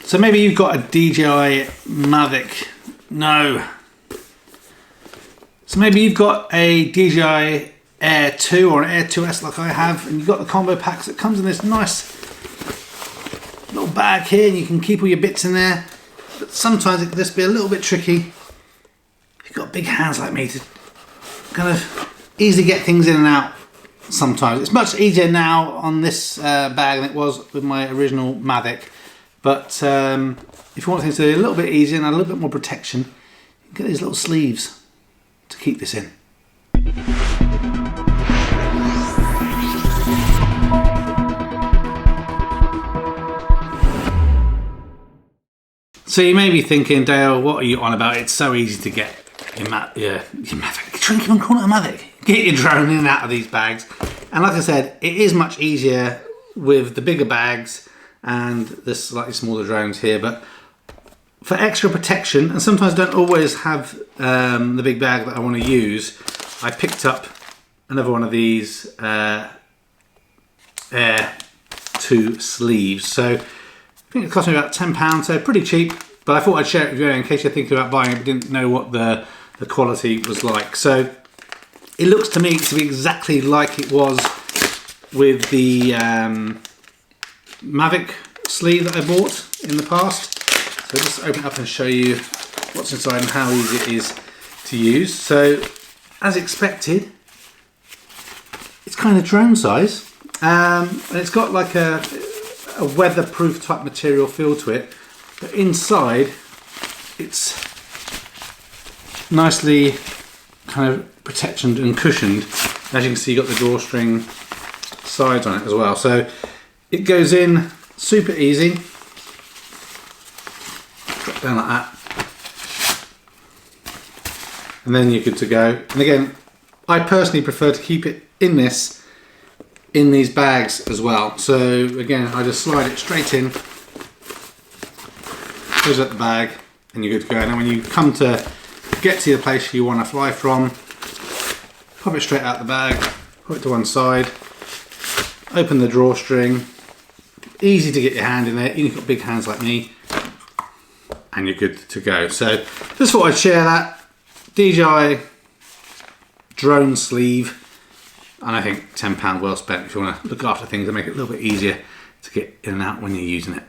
So maybe you've got a DJI Mavic. No. So maybe you've got a DJI Air 2 or an Air 2S like I have, and you've got the combo packs that comes in this nice little bag here, and you can keep all your bits in there. But sometimes it can just be a little bit tricky if you've got big hands like me to kind of easily get things in and out. Sometimes it's much easier now on this bag than it was with my original Mavic, but if you want things to be a little bit easier and a little bit more protection, you can get these little sleeves to keep this in. So you may be thinking, Dale, what are you on about? It's so easy to get your Mavic. You're trying to keep on calling it a Mavic. Get your drone in and out of these bags. And like I said, it is much easier with the bigger bags and the slightly smaller drones here. But for extra protection, and sometimes don't always have the big bag that I want to use, I picked up another one of these Air2 sleeves. So I think it cost me about £10, so pretty cheap. But I thought I'd share it with you in case you're thinking about buying it but didn't know what the quality was like. So it looks to me to be exactly like it was with the Mavic sleeve that I bought in the past. So just open it up and show you what's inside and how easy it is to use. So as expected, it's kind of drone size, and it's got like a weatherproof type material feel to it, but inside it's nicely kind of protected and cushioned. As you can see, you've got the drawstring sides on it as well, so it goes in super easy. Drop down like that, and then you're good to go. And again, I personally prefer to keep it in these bags as well. So again, I just slide it straight in, close up the bag, and you're good to go. And then when you come to get to the place you want to fly from, pop it straight out the bag, put it to one side, open the drawstring, easy to get your hand in there, you've got big hands like me, and you're good to go. So just thought I'd share that DJI drone sleeve, and I think £10 well spent if you want to look after things and make it a little bit easier to get in and out when you're using it.